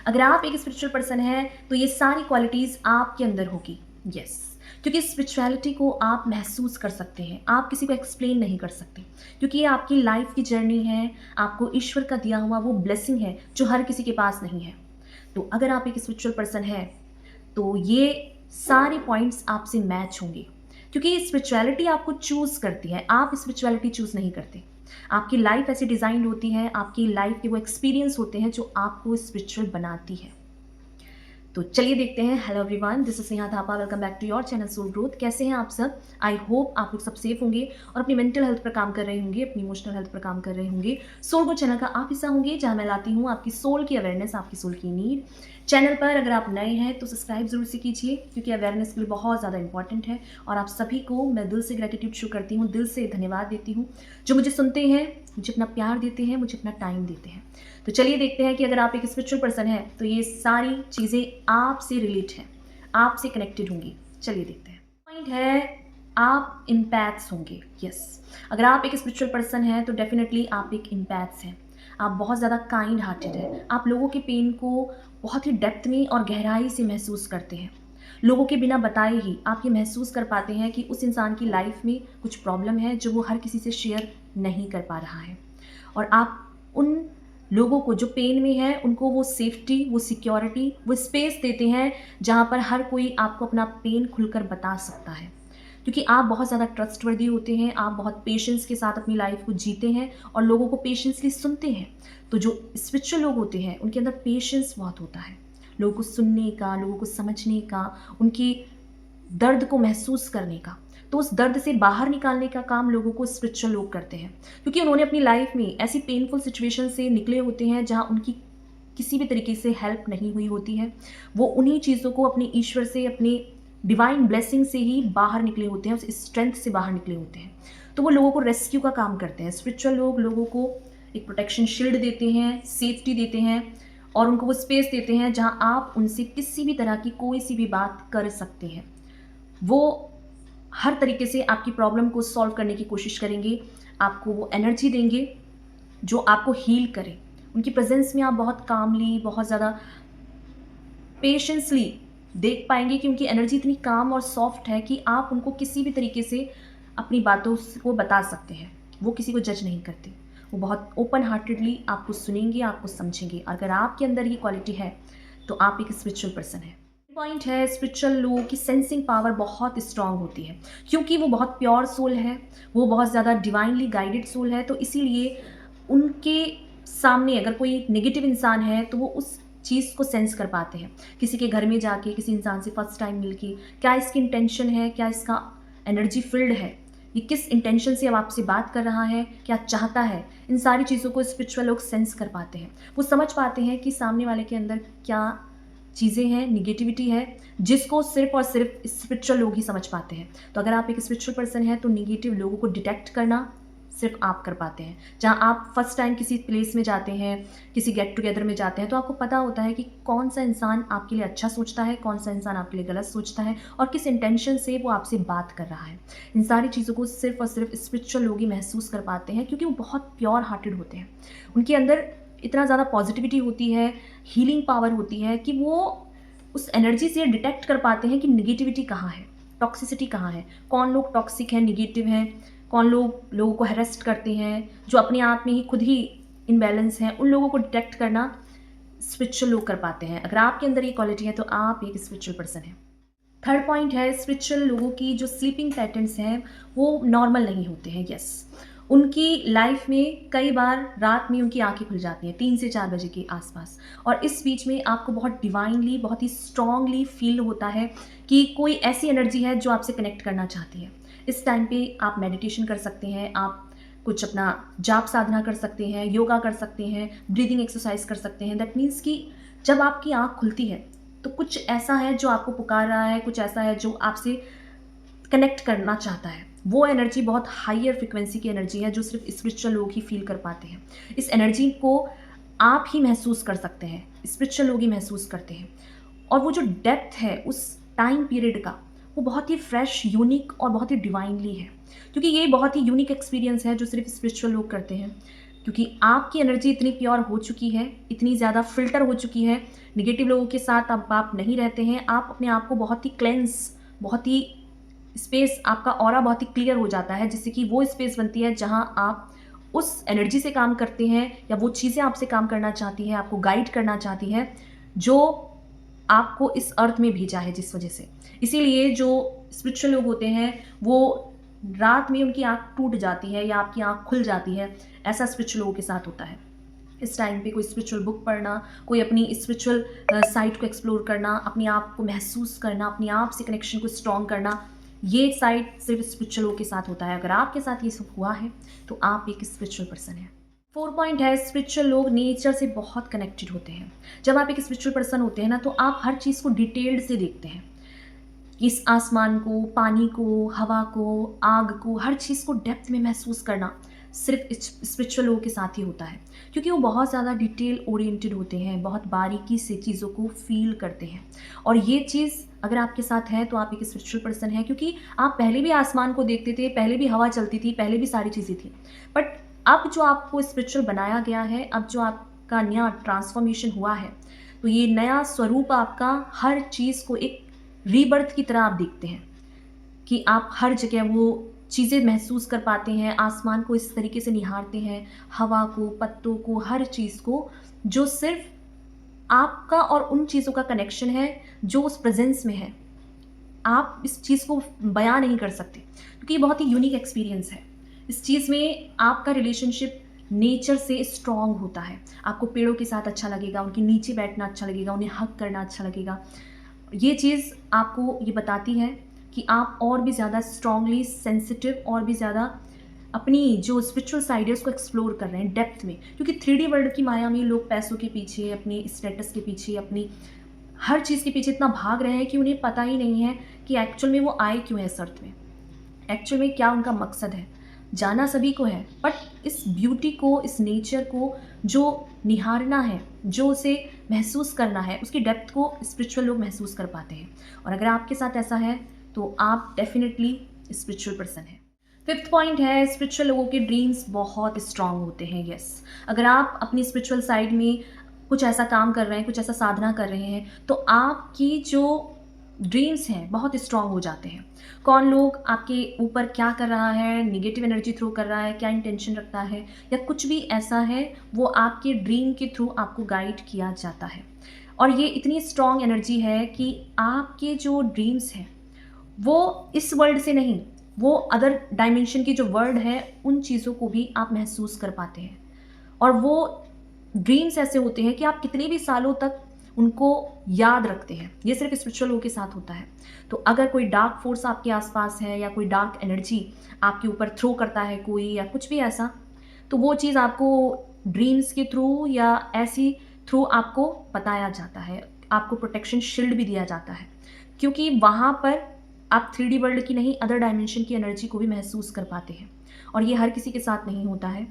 अगर आप एक स्पिरिचुअल पर्सन हैं तो ये सारी क्वालिटीज़ आपके अंदर होगी। यस, क्योंकि स्पिरिचुअलिटी को आप महसूस कर सकते हैं, आप किसी को एक्सप्लेन नहीं कर सकते, क्योंकि ये आपकी लाइफ की जर्नी है, आपको ईश्वर का दिया हुआ वो ब्लेसिंग है जो हर किसी के पास नहीं है। तो अगर आप एक स्पिरिचुअल पर्सन हैं तो ये सारे पॉइंट्स आपसे मैच होंगे, क्योंकि स्पिरिचुअलिटी आपको चूज़ करती है, आप स्पिरिचुअलिटी चूज़ नहीं करते। आपकी लाइफ ऐसी डिज़ाइंड होती है, आपकी लाइफ के वो एक्सपीरियंस होते हैं जो आपको स्पिरिचुअल बनाती है। तो चलिए देखते हैं। Hello everyone, this is Sneha Thapa, welcome back to your channel soul growth. कैसे हैं आप सब? आई होप आप लोग सब सेफ होंगे और अपनी मेंटल हेल्थ पर काम कर रहे होंगे, अपनी इमोशनल हेल्थ पर काम कर रहे होंगे। सोल ग्रोथ चैनल का आप हिस्सा होंगे जहां मैं लाती हूं आपकी सोल की अवेयरनेस, आपकी सोल की नीड। चैनल पर अगर आप नए हैं तो सब्सक्राइब जरूर से कीजिए, क्योंकि अवेयरनेस के लिए बहुत ज़्यादा इंपॉर्टेंट है। और आप सभी को मैं दिल से ग्रेटिट्यूड शो करती हूँ, दिल से धन्यवाद देती हूँ जो मुझे सुनते हैं, मुझे अपना प्यार देते हैं, मुझे अपना टाइम देते हैं। तो चलिए देखते हैं कि अगर आप एक स्पिरिचुअल पर्सन हैं तो ये सारी चीज़ें आपसे रिलेट हैं, आपसे कनेक्टेड होंगी। चलिए देखते हैं। पॉइंट है, आप इम्पैथ्स होंगे। यस, अगर आप एक स्पिरिचुअल पर्सन हैं तो डेफिनेटली आप एक इम्पैथ्स हैं। आप बहुत ज़्यादा काइंड हार्टेड हैं, आप लोगों के पेन को बहुत ही डेप्थ में और गहराई से महसूस करते हैं। लोगों के बिना बताए ही आप ये महसूस कर पाते हैं कि उस इंसान की लाइफ में कुछ प्रॉब्लम है जो वो हर किसी से शेयर नहीं कर पा रहा है। और आप उन लोगों को जो पेन में है उनको वो सेफ्टी, वो सिक्योरिटी, वो स्पेस देते हैं जहाँ पर हर कोई आपको अपना पेन खुलकर बता सकता है, क्योंकि आप बहुत ज़्यादा ट्रस्टवर्दी होते हैं, आप बहुत पेशेंस के साथ अपनी लाइफ को जीते हैं और लोगों को पेशेंसली सुनते हैं। तो जो स्पिरिचुअल लोग होते हैं उनके अंदर पेशेंस बहुत होता है, लोगों को सुनने का, लोगों को समझने का, उनकी दर्द को महसूस करने का। तो उस दर्द से बाहर निकालने का काम लोगों को स्पिरिचुअल लोग करते हैं, क्योंकि उन्होंने अपनी लाइफ में ऐसी पेनफुल सिचुएशन से निकले होते हैं जहाँ उनकी किसी भी तरीके से हेल्प नहीं हुई होती है। वो उन्हीं चीज़ों को अपने ईश्वर से, अपनी डिवाइन ब्लेसिंग से ही बाहर निकले होते हैं, उस स्ट्रेंथ से बाहर निकले होते हैं। तो वो लोगों को रेस्क्यू का काम करते हैं। स्पिरिचुअल लोग लोगों को एक प्रोटेक्शन शील्ड देते हैं, सेफ्टी देते हैं और उनको वो स्पेस देते हैं जहाँ आप उनसे किसी भी तरह की कोई सी भी बात कर सकते हैं। वो हर तरीके से आपकी प्रॉब्लम को सॉल्व करने की कोशिश करेंगे, आपको वो एनर्जी देंगे जो आपको हील करे। उनकी प्रेजेंस में आप बहुत कामली, बहुत ज़्यादा पेशेंसली देख पाएंगे कि उनकी एनर्जी इतनी काम और सॉफ्ट है कि आप उनको किसी भी तरीके से अपनी बातों को बता सकते हैं। वो किसी को जज नहीं करते, वो बहुत ओपन हार्टेडली आपको सुनेंगे, आपको समझेंगे। अगर आपके अंदर ये क्वालिटी है तो आप एक स्पिरिचुअल पर्सन है। पॉइंट है, स्पिरिचुअल लोगों की सेंसिंग पावर बहुत स्ट्रांग होती है, क्योंकि वो बहुत प्योर सोल है, वो बहुत ज़्यादा डिवाइनली गाइडेड सोल है। तो इसीलिए उनके सामने अगर कोई नेगेटिव इंसान है तो वो उस चीज़ को सेंस कर पाते हैं। किसी के घर में जाके किसी इंसान से फर्स्ट टाइम मिलके, क्या इसकी इंटेंशन है, क्या इसका एनर्जी फिल्ड है, ये किस इंटेंशन से अब आपसे बात कर रहा है, क्या चाहता है, इन सारी चीज़ों को स्पिरिचुअल लोग सेंस कर पाते हैं। वो समझ पाते हैं कि सामने वाले के अंदर क्या चीज़ें हैं, निगेटिविटी है, जिसको सिर्फ और सिर्फ स्पिरिचुअल लोग ही समझ पाते हैं। तो अगर आप एक स्पिरिचुअल पर्सन हैं तो निगेटिव लोगों को डिटेक्ट करना सिर्फ आप कर पाते हैं। जहाँ आप फर्स्ट टाइम किसी प्लेस में जाते हैं, किसी गेट टुगेदर में जाते हैं, तो आपको पता होता है कि कौन सा इंसान आपके लिए अच्छा सोचता है, कौन सा इंसान आपके लिए गलत सोचता है और किस इंटेंशन से वो आपसे बात कर रहा है। इन सारी चीज़ों को सिर्फ और सिर्फ स्पिरिचुअल लोग ही महसूस कर पाते हैं, क्योंकि वो बहुत प्योर हार्टेड होते हैं। उनके अंदर इतना ज़्यादा पॉजिटिविटी होती है, हीलिंग पावर होती है कि वो उस एनर्जी से डिटेक्ट कर पाते हैं कि निगेटिविटी कहाँ है, टॉक्सिसिटी कहाँ है, कौन लोग टॉक्सिक हैं, निगेटिव हैं, कौन लोग लोगों को हेरेस्ट करते हैं, जो अपने आप में ही खुद ही इनबैलेंस हैं। उन लोगों को डिटेक्ट करना स्पिरिचुअल लोग कर पाते हैं। अगर आपके अंदर ये क्वालिटी है तो आप एक स्पिरिचुअल पर्सन हैं। थर्ड पॉइंट है, स्पिरिचुअल लोगों की जो स्लीपिंग पैटर्न्स हैं वो नॉर्मल नहीं होते हैं। यस, उनकी लाइफ में कई बार रात में उनकी आंखें खुल जाती हैं 3 से 4 बजे के आसपास, और इस बीच में आपको बहुत डिवाइनली, बहुत ही स्ट्रांगली फील होता है कि कोई ऐसी एनर्जी है जो आपसे कनेक्ट करना चाहती है। इस टाइम पे आप मेडिटेशन कर सकते हैं, आप कुछ अपना जाप साधना कर सकते हैं, योगा कर सकते हैं, ब्रीदिंग एक्सरसाइज कर सकते हैं। दैट मीन्स कि जब आपकी आँख खुलती है तो कुछ ऐसा है जो आपको पुकार रहा है, कुछ ऐसा है जो आपसे कनेक्ट करना चाहता है। वो एनर्जी बहुत हायर फ्रिक्वेंसी की एनर्जी है जो सिर्फ स्पिरिचुअल लोग ही फील कर पाते हैं। इस एनर्जी को आप ही महसूस कर सकते हैं, स्पिरिचुअल लोग ही महसूस करते हैं। और वो जो डेप्थ है उस टाइम पीरियड का, वो बहुत ही फ्रेश, यूनिक और बहुत ही डिवाइनली है, क्योंकि ये बहुत ही यूनिक एक्सपीरियंस है जो सिर्फ स्पिरिचुअल लोग करते हैं। क्योंकि आपकी एनर्जी इतनी प्योर हो चुकी है, इतनी ज़्यादा फ़िल्टर हो चुकी है, नेगेटिव लोगों के साथ अब आप नहीं रहते हैं। आप अपने आप को बहुत ही क्लेंस, बहुत ही स्पेस, आपका ऑरा बहुत ही क्लियर हो जाता है, जिससे कि वो स्पेस बनती है जहाँ आप उस एनर्जी से काम करते हैं या वो चीज़ें आपसे काम करना चाहती हैं, आपको गाइड करना चाहती हैं, जो आपको इस अर्थ में भेजा है जिस वजह से। इसीलिए जो स्पिरिचुअल लोग होते हैं, वो रात में उनकी आँख टूट जाती है या आपकी आँख खुल जाती है, ऐसा स्पिरिचुअल लोगों के साथ होता है। इस टाइम पे कोई स्पिरिचुअल बुक पढ़ना, कोई अपनी स्पिरिचुअल साइड को एक्सप्लोर करना, अपने आप को महसूस करना, अपने आप से कनेक्शन को स्ट्रॉन्ग करना, ये साइड सिर्फ स्पिरिचुअल लोगों के साथ होता है। अगर आपके साथ ये सब हुआ है तो आप एक स्पिरिचुअल पर्सन हैं। 4 पॉइंट है, स्पिरिचुअल लोग नेचर से बहुत कनेक्टेड होते हैं। जब आप एक स्पिरिचुअल पर्सन होते हैं ना, तो आप हर चीज़ को डिटेल्ड से देखते हैं। इस आसमान को, पानी को, हवा को, आग को, हर चीज़ को डेप्थ में महसूस करना सिर्फ स्पिरिचुअल लोगों के साथ ही होता है, क्योंकि वो बहुत ज़्यादा डिटेल ओरिएंटेड होते हैं, बहुत बारीकी से चीज़ों को फील करते हैं। और ये चीज़ अगर आपके साथ है तो आप एक स्पिरिचुअल पर्सन है, क्योंकि आप पहले भी आसमान को देखते थे, पहले भी हवा चलती थी, पहले भी सारी चीज़ें थी, बट अब जो आपको स्पिरिचुअल बनाया गया है, अब जो आपका नया ट्रांसफॉर्मेशन हुआ है, तो ये नया स्वरूप आपका हर चीज़ को एक रीबर्थ की तरह आप देखते हैं कि आप हर जगह वो चीज़ें महसूस कर पाते हैं, आसमान को इस तरीके से निहारते हैं, हवा को, पत्तों को, हर चीज़ को, जो सिर्फ आपका और उन चीज़ों का कनेक्शन है जो उस प्रेजेंस में है। आप इस चीज़ को बयां नहीं कर सकते, क्योंकि ये बहुत ही यूनिक एक्सपीरियंस है। इस चीज़ में आपका रिलेशनशिप नेचर से स्ट्रॉन्ग होता है। आपको पेड़ों के साथ अच्छा लगेगा, उनके नीचे बैठना अच्छा लगेगा, उन्हें हग करना अच्छा लगेगा। ये चीज़ आपको ये बताती है कि आप और भी ज़्यादा स्ट्रांगली सेंसिटिव, और भी ज़्यादा अपनी जो स्पिरिचुअल साइड है उसको एक्सप्लोर कर रहे हैं डेप्थ में। क्योंकि 3D वर्ल्ड की माया में लोग पैसों के पीछे, अपने स्टेटस के पीछे, अपनी हर चीज़ के पीछे इतना भाग रहे हैं कि उन्हें पता ही नहीं है कि एक्चुअल में वो आए क्यों हैं इस अर्थ में, एक्चुअल में क्या उनका मकसद है। जाना सभी को है, बट इस ब्यूटी को, इस नेचर को जो निहारना है, जो उसे महसूस करना है, उसकी डेप्थ को स्पिरिचुअल लोग महसूस कर पाते हैं। और अगर आपके साथ ऐसा है तो आप डेफिनेटली स्पिरिचुअल पर्सन है। 5th पॉइंट है, स्पिरिचुअल लोगों के ड्रीम्स बहुत स्ट्रांग होते हैं। यस, अगर आप अपनी स्पिरिचुअल साइड में कुछ ऐसा काम कर रहे हैं, कुछ ऐसा साधना कर रहे हैं, तो आपकी जो ड्रीम्स हैं बहुत स्ट्रांग हो जाते हैं। कौन लोग आपके ऊपर क्या कर रहा है, नेगेटिव एनर्जी थ्रो कर रहा है, क्या इंटेंशन रखता है, या कुछ भी ऐसा है, वो आपके ड्रीम के थ्रू आपको गाइड किया जाता है। और ये इतनी स्ट्रांग एनर्जी है कि आपके जो ड्रीम्स हैं वो इस वर्ल्ड से नहीं, वो अदर डायमेंशन की जो वर्ल्ड है, उन चीज़ों को भी आप महसूस कर पाते हैं। और वो ड्रीम्स ऐसे होते हैं कि आप कितने भी सालों तक उनको याद रखते हैं। ये सिर्फ स्पिरिचुअल लोगों के साथ होता है। तो अगर कोई डार्क फोर्स आपके आसपास है, या कोई डार्क एनर्जी आपके ऊपर थ्रो करता है कोई, या कुछ भी ऐसा, तो वो चीज़ आपको ड्रीम्स के थ्रू या ऐसी थ्रू आपको बताया जाता है, आपको प्रोटेक्शन शील्ड भी दिया जाता है, क्योंकि वहाँ पर आप 3D वर्ल्ड की नहीं, अदर डायमेंशन की एनर्जी को भी महसूस कर पाते हैं। और ये हर किसी के साथ नहीं होता है।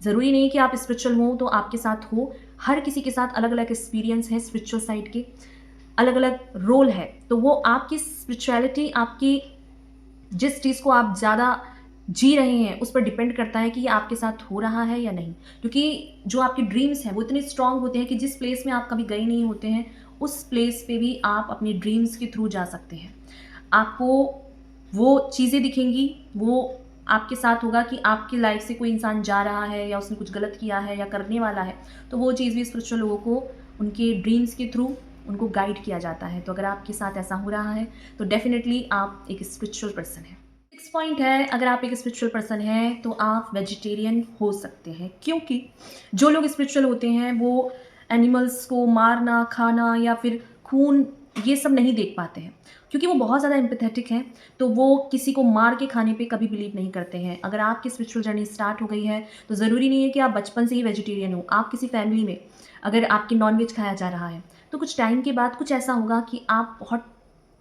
ज़रूरी नहीं कि आप स्पिरिचुअल हो तो आपके साथ हो, हर किसी के साथ अलग अलग एक्सपीरियंस है, स्पिरिचुअल साइड के अलग अलग रोल है। तो वो आपकी स्पिरिचुअलिटी, आपकी जिस चीज़ को आप ज़्यादा जी रहे हैं, उस पर डिपेंड करता है कि ये आपके साथ हो रहा है या नहीं। क्योंकि जो आपके ड्रीम्स हैं वो इतने स्ट्रांग होते हैं कि जिस प्लेस में आप कभी गए नहीं होते हैं, उस प्लेस पे भी आप अपने ड्रीम्स के थ्रू जा सकते हैं। आपको वो चीज़ें दिखेंगी, वो आपके साथ होगा कि आपकी लाइफ से कोई इंसान जा रहा है, या उसने कुछ गलत किया है या करने वाला है, तो वो चीज़ भी स्पिरिचुअल लोगों को उनके ड्रीम्स के थ्रू उनको गाइड किया जाता है। तो अगर आपके साथ ऐसा हो रहा है तो डेफिनेटली आप एक स्पिरिचुअल पर्सन हैं। 6 पॉइंट है, अगर आप एक स्पिरिचुअल पर्सन हैं तो आप वेजिटेरियन हो सकते हैं, क्योंकि जो लोग स्पिरिचुअल होते हैं वो एनिमल्स को मारना, खाना या फिर खून, ये सब नहीं देख पाते हैं, क्योंकि वो बहुत ज़्यादा एम्पैथेटिक हैं। तो वो किसी को मार के खाने पे कभी बिलीव नहीं करते हैं। अगर आपकी स्पिरिचुअल जर्नी स्टार्ट हो गई है तो ज़रूरी नहीं है कि आप बचपन से ही वेजिटेरियन हो। आप किसी फैमिली में अगर आपकी नॉनवेज खाया जा रहा है, तो कुछ टाइम के बाद कुछ ऐसा होगा कि आप बहुत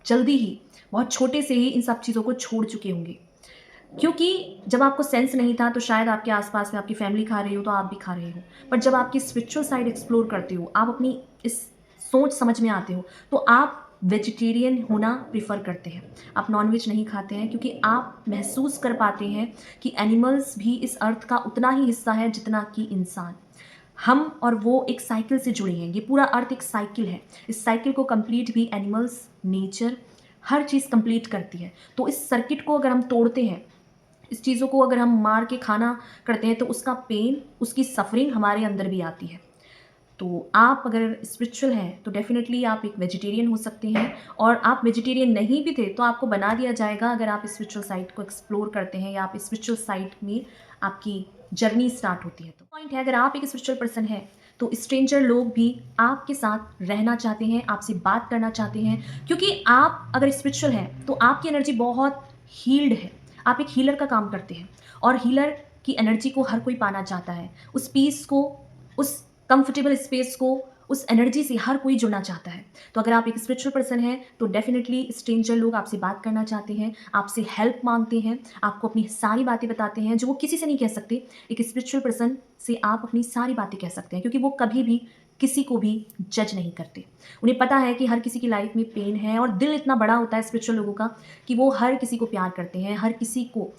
जल्दी ही, बहुत छोटे से ही इन सब चीज़ों को छोड़ चुके होंगे। क्योंकि जब आपको सेंस नहीं था तो शायद आपके आसपास में आपकी फैमिली खा रही हो तो आप भी खा रहे हो, बट जब आपकी स्पिरिचुअल साइड एक्सप्लोर करते हो, आप अपनी इस सोच समझ में आते हो, तो आप वेजिटेरियन होना प्रेफर करते हैं, आप नॉनवेज नहीं खाते हैं, क्योंकि आप महसूस कर पाते हैं कि एनिमल्स भी इस अर्थ का उतना ही हिस्सा है जितना कि इंसान। हम और वो एक साइकिल से जुड़े हैं, ये पूरा अर्थ एक साइकिल है। इस साइकिल को कंप्लीट भी एनिमल्स, नेचर, हर चीज़ कंप्लीट करती है। तो इस सर्किट को अगर हम तोड़ते हैं, इस चीज़ों को अगर हम मार के खाना करते हैं, तो उसका पेन, उसकी सफरिंग हमारे अंदर भी आती है। तो आप अगर स्पिरिचुअल हैं तो डेफ़िनेटली आप एक वेजिटेरियन हो सकते हैं, और आप वेजिटेरियन नहीं भी थे तो आपको बना दिया जाएगा अगर आप स्पिरिचुअल साइड को एक्सप्लोर करते हैं या आप स्पिरिचुअल साइड में आपकी जर्नी स्टार्ट होती है। तो पॉइंट है, अगर आप एक स्पिरिचुअल पर्सन हैं तो स्ट्रेंजर लोग भी आपके साथ रहना चाहते हैं, आपसे बात करना चाहते हैं, क्योंकि आप अगर स्पिरिचुअल हैं तो आपकी एनर्जी बहुत हील्ड है। आप एक हीलर का काम करते हैं, और हीलर की एनर्जी को हर कोई पाना चाहता है, उस पीस को, उस कंफर्टेबल स्पेस को, उस एनर्जी से हर कोई जुड़ना चाहता है। तो अगर आप एक स्पिरिचुअल पर्सन हैं तो डेफिनेटली स्ट्रेंजर लोग आपसे बात करना चाहते हैं, आपसे हेल्प मांगते हैं, आपको अपनी सारी बातें बताते हैं जो वो किसी से नहीं कह सकते। एक स्पिरिचुअल पर्सन से आप अपनी सारी बातें कह सकते हैं, क्योंकि वो कभी भी किसी को भी जज नहीं करते। उन्हें पता है कि हर किसी की लाइफ में पेन है, और दिल इतना बड़ा होता है स्पिरिचुअल लोगों का कि वो हर किसी को प्यार करते हैं, हर किसी को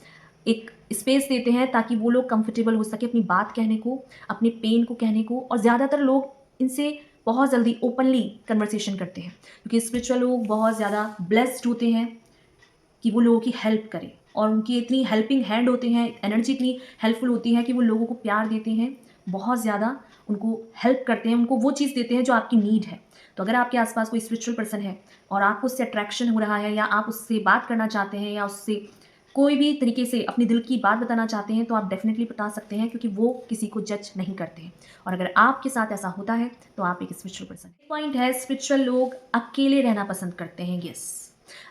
एक स्पेस देते हैं ताकि वो लोग कंफर्टेबल हो सके अपनी बात कहने को, अपने पेन को कहने को। और ज़्यादातर लोग इनसे बहुत जल्दी ओपनली कन्वर्सेशन करते हैं, क्योंकि स्पिरिचुअल लोग बहुत ज़्यादा ब्लेस्ड होते हैं कि वो लोगों की हेल्प करें, और उनकी इतनी हेल्पिंग हैंड होते हैं, एनर्जी इतनी हेल्पफुल होती है कि वो लोगों को प्यार देते हैं, बहुत ज़्यादा उनको हेल्प करते हैं, उनको वो चीज़ देते हैं जो आपकी नीड है। तो अगर आपके आसपास कोई स्पिरिचुअल पर्सन है और आपको उससे अट्रैक्शन हो रहा है, या आप उससे बात करना चाहते हैं, या उससे कोई भी तरीके से अपनी दिल की बात बताना चाहते हैं, तो आप डेफिनेटली बता सकते हैं, क्योंकि वो किसी को जज नहीं करते हैं। और अगर आपके साथ ऐसा होता है तो आप एक स्पिरिचुअल पर्सन। पॉइंट है, स्पिरिचुअल लोग अकेले रहना पसंद करते हैं। यस,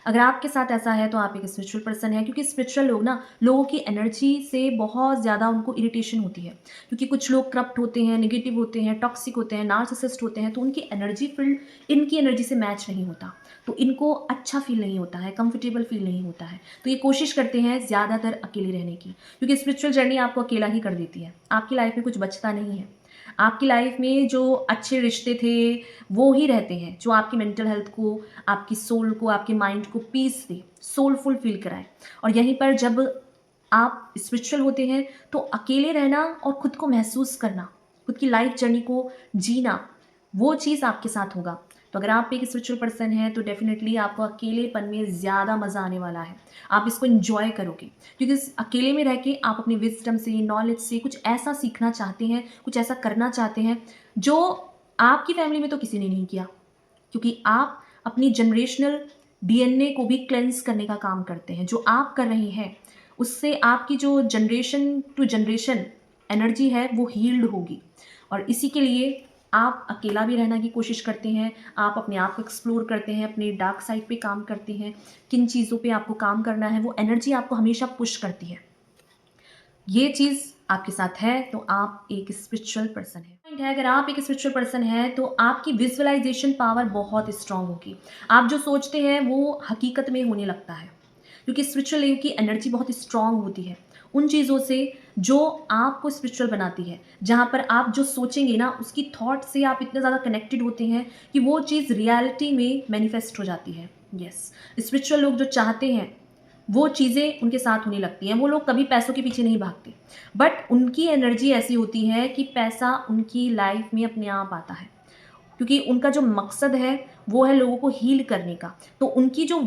अगर आपके साथ ऐसा है तो आप एक स्पिरिचुअल पर्सन है, क्योंकि स्पिरिचुअल लोग ना लोगों की एनर्जी से बहुत ज़्यादा उनको इरिटेशन होती है, क्योंकि कुछ लोग करप्ट होते हैं, नेगेटिव होते हैं, टॉक्सिक होते हैं, नार्सिसिस्ट होते हैं, तो उनकी एनर्जी फील्ड इनकी एनर्जी से मैच नहीं होता, तो इनको अच्छा फील नहीं होता है, कंफर्टेबल फील नहीं होता है। तो ये कोशिश करते हैं ज़्यादातर अकेले रहने की, क्योंकि स्पिरिचुअल जर्नी आपको अकेला ही कर देती है, आपकी लाइफ में कुछ बचता नहीं है। आपकी लाइफ में जो अच्छे रिश्ते थे वो ही रहते हैं, जो आपकी मेंटल हेल्थ को, आपकी सोल को, आपके माइंड को पीस दे, सोलफुल फील कराए। और यहीं पर जब आप स्पिरिचुअल होते हैं तो अकेले रहना और खुद को महसूस करना, खुद की लाइफ जर्नी को जीना, वो चीज़ आपके साथ होगा। तो अगर आप एक स्पिरिचुअल पर्सन हैं तो डेफिनेटली आपको अकेलेपन में ज़्यादा मज़ा आने वाला है, आप इसको इन्जॉय करोगे, क्योंकि इस अकेले में रह के आप अपनी विजडम से, नॉलेज से कुछ ऐसा सीखना चाहते हैं, कुछ ऐसा करना चाहते हैं जो आपकी फैमिली में तो किसी ने नहीं किया, क्योंकि आप अपनी जनरेशनल डीएनए को भी क्लेंस करने का काम करते हैं। जो आप कर रहे हैं उससे आपकी जो जनरेशन टू जनरेशन एनर्जी है वो हील्ड होगी, और इसी के लिए आप अकेला भी रहने की कोशिश करते हैं, आप अपने आप को एक्सप्लोर करते हैं, अपने डार्क साइड पे काम करते हैं, किन चीज़ों पे आपको काम करना है, वो एनर्जी आपको हमेशा पुश करती है। ये चीज़ आपके साथ है तो आप एक स्पिरिचुअल पर्सन है। पॉइंट है, अगर आप एक स्पिरिचुअल पर्सन हैं तो आपकी विजुअलाइजेशन पावर बहुत स्ट्रांग होगी। आप जो सोचते हैं वो हकीकत में होने लगता है, क्योंकि स्पिरिचुअल की एनर्जी बहुत स्ट्रांग होती है उन चीज़ों से जो आपको स्पिरिचुअल बनाती है। जहाँ पर आप जो सोचेंगे ना, उसकी थॉट से आप इतने ज़्यादा कनेक्टेड होते हैं कि वो चीज़ रियलिटी में मैनिफेस्ट हो जाती है। यस, स्पिरिचुअल लोग जो चाहते हैं वो चीज़ें उनके साथ होने लगती हैं। वो लोग कभी पैसों के पीछे नहीं भागते, बट उनकी एनर्जी ऐसी होती है कि पैसा उनकी लाइफ में अपने आप आता है, क्योंकि उनका जो मकसद है वो है लोगों को हील करने का। तो उनकी जो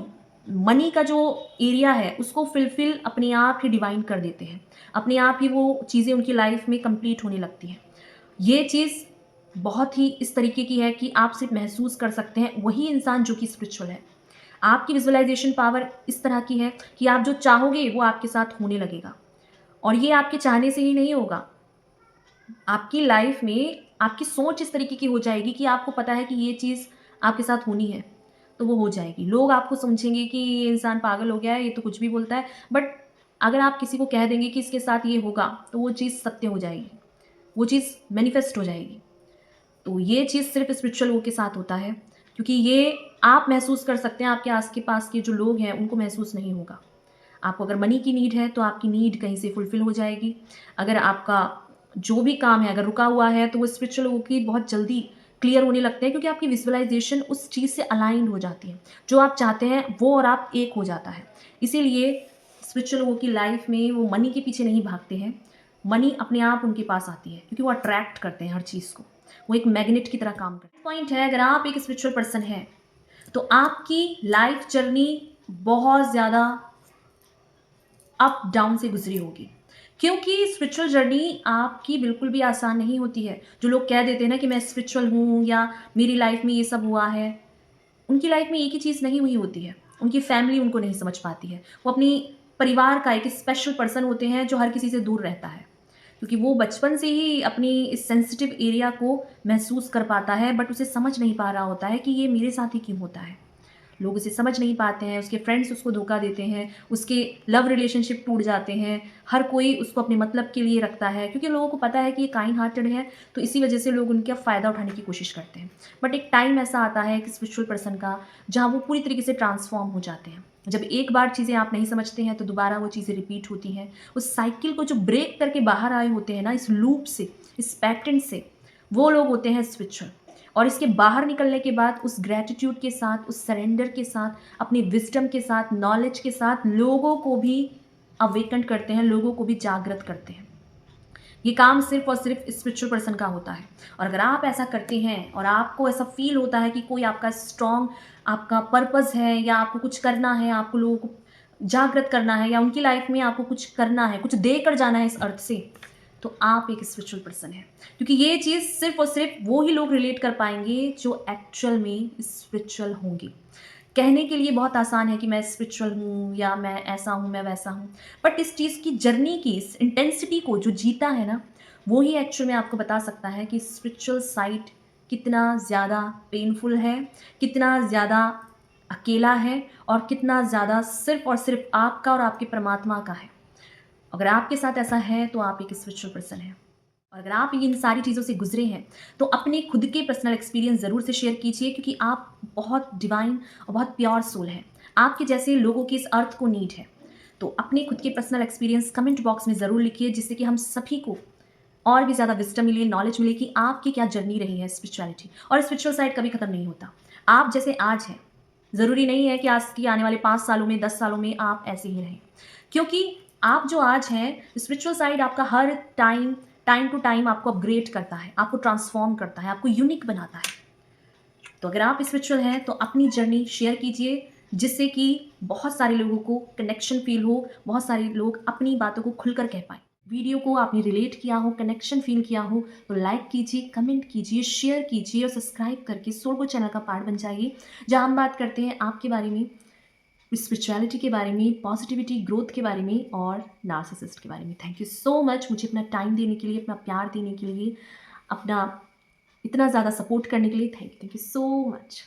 मनी का जो एरिया है उसको फिलफिल अपने आप ही डिवाइन कर देते हैं, अपने आप ही वो चीज़ें उनकी लाइफ में कंप्लीट होने लगती हैं। ये चीज़ बहुत ही इस तरीके की है कि आप सिर्फ महसूस कर सकते हैं वही इंसान जो कि स्पिरिचुअल है। आपकी विजुअलाइजेशन पावर इस तरह की है कि आप जो चाहोगे वो आपके साथ होने लगेगा, और ये आपके चाहने से ही नहीं होगा। आपकी लाइफ में आपकी सोच इस तरीके की हो जाएगी कि आपको पता है कि ये चीज़ आपके साथ होनी है, तो वो हो जाएगी। लोग आपको समझेंगे कि ये इंसान पागल हो गया है, ये तो कुछ भी बोलता है, बट अगर आप किसी को कह देंगे कि इसके साथ ये होगा तो वो चीज़ सत्य हो जाएगी, वो चीज़ मैनिफेस्ट हो जाएगी। तो ये चीज़ सिर्फ स्पिरिचुअल लोगों के साथ होता है, क्योंकि ये आप महसूस कर सकते हैं, आपके आस के पास के जो लोग हैं उनको महसूस नहीं होगा। आपको अगर मनी की नीड है तो आपकी नीड कहीं से फुलफिल हो जाएगी। अगर आपका जो भी काम है अगर रुका हुआ है तो वो स्पिरिचुअल लोगों की बहुत जल्दी क्लियर होने लगते हैं, क्योंकि आपकी विजुअलाइजेशन उस चीज़ से अलाइंड हो जाती है। जो आप चाहते हैं वो और आप एक हो जाता है। इसीलिए स्पिरिचुअल लोगों की लाइफ में वो मनी के पीछे नहीं भागते हैं, मनी अपने आप उनके पास आती है, क्योंकि वो अट्रैक्ट करते हैं हर चीज़ को। वो एक मैग्नेट की तरह काम करते हैं। पॉइंट है, अगर आप एक स्पिरिचुअल पर्सन हैं तो आपकी लाइफ जर्नी बहुत ज़्यादा अप डाउन से गुजरी होगी, क्योंकि स्पिरिचुअल जर्नी आपकी बिल्कुल भी आसान नहीं होती है। जो लोग कह देते हैं ना कि मैं स्पिरिचुअल हूँ या मेरी लाइफ में ये सब हुआ है, उनकी लाइफ में एक ही चीज़ नहीं हुई होती है। उनकी फैमिली उनको नहीं समझ पाती है। वो अपनी परिवार का एक स्पेशल पर्सन होते हैं जो हर किसी से दूर रहता है, क्योंकि वो बचपन से ही अपनी इस सेंसिटिव एरिया को महसूस कर पाता है, बट उसे समझ नहीं पा रहा होता है कि ये मेरे साथ ही क्यों होता है। लोग उसे समझ नहीं पाते हैं, उसके फ्रेंड्स उसको धोखा देते हैं, उसके लव रिलेशनशिप टूट जाते हैं, हर कोई उसको अपने मतलब के लिए रखता है, क्योंकि लोगों को पता है कि ये काइंड हार्टेड है, तो इसी वजह से लोग उनका फ़ायदा उठाने की कोशिश करते हैं। बट एक टाइम ऐसा आता है कि स्पिरिचुअल पर्सन का, जहाँ वो पूरी तरीके से ट्रांसफॉर्म हो जाते हैं। जब एक बार चीज़ें आप नहीं समझते हैं तो दोबारा वो चीज़ें रिपीट होती हैं। उस साइकिल को जो ब्रेक करके बाहर आए होते हैं ना, इस लूप से, इस पैटर्न से, वो लोग होते हैं स्पिरिचुअल। और इसके बाहर निकलने के बाद उस ग्रैटिट्यूड के साथ, उस सरेंडर के साथ, अपनी विजडम के साथ, नॉलेज के साथ लोगों को भी अवेकन करते हैं, लोगों को भी जागृत करते हैं। ये काम सिर्फ और सिर्फ स्पिरिचुअल पर्सन का होता है। और अगर आप ऐसा करते हैं और आपको ऐसा फील होता है कि कोई आपका स्ट्रॉन्ग आपका पर्पस है, या आपको कुछ करना है, आपको लोगों को जागृत करना है, या उनकी लाइफ में आपको कुछ करना है, कुछ देकर जाना है इस अर्थ से, तो आप एक स्पिरिचुअल पर्सन हैं। क्योंकि ये चीज़ सिर्फ और सिर्फ वो ही लोग रिलेट कर पाएंगे जो एक्चुअल में स्पिरिचुअल होंगे। कहने के लिए बहुत आसान है कि मैं स्पिरिचुअल हूँ, या मैं ऐसा हूँ, मैं वैसा हूँ, बट इस चीज़ की जर्नी की, इस इंटेंसिटी को जो जीता है ना, वो ही एक्चुअल में आपको बता सकता है कि स्पिरिचुअल साइड कितना ज़्यादा पेनफुल है, कितना ज़्यादा अकेला है, और कितना ज़्यादा सिर्फ और सिर्फ आपका और आपके परमात्मा का है। अगर आपके साथ ऐसा है तो आप एक स्पिरिचुअल पर्सन हैं। और अगर आप इन सारी चीज़ों से गुजरे हैं तो अपने खुद के पर्सनल एक्सपीरियंस ज़रूर से शेयर कीजिए, क्योंकि आप बहुत डिवाइन और बहुत प्योर सोल हैं। आपके जैसे लोगों की इस अर्थ को नीड है। तो अपने खुद के पर्सनल एक्सपीरियंस कमेंट बॉक्स में ज़रूर लिखिए, जिससे कि हम सभी को और भी ज़्यादा विजडम मिले, नॉलेज मिले कि आपकी क्या जर्नी रही है स्पिरिचुअलिटी। और स्पिरिचुअल साइड कभी ख़त्म नहीं होता। आप जैसे आज हैं, ज़रूरी नहीं है कि आज की आने वाले 5 सालों में, 10 सालों में आप ऐसे ही रहें, क्योंकि आप जो आज हैं, स्पिरिचुअल साइड आपका हर टाइम टू टाइम आपको अपग्रेड करता है, आपको ट्रांसफॉर्म करता है, आपको यूनिक बनाता है। तो अगर आप स्पिरिचुअल हैं तो अपनी जर्नी शेयर कीजिए, जिससे कि बहुत सारे लोगों को कनेक्शन फील हो, बहुत सारे लोग अपनी बातों को खुलकर कह पाएँ। वीडियो को आपने रिलेट किया हो, कनेक्शन फील किया हो, तो लाइक कीजिए, कमेंट कीजिए, शेयर कीजिए और सब्सक्राइब करके सोलगो चैनल का पार्ट बन जाइए, जहाँ हम बात करते हैं आपके बारे में, स्पिरिचुअलिटी के बारे में, पॉजिटिविटी, ग्रोथ के बारे में और नार्सिसिस्ट के बारे में। थैंक यू सो मच मुझे अपना टाइम देने के लिए, अपना प्यार देने के लिए, अपना इतना ज़्यादा सपोर्ट करने के लिए। Thank you so much.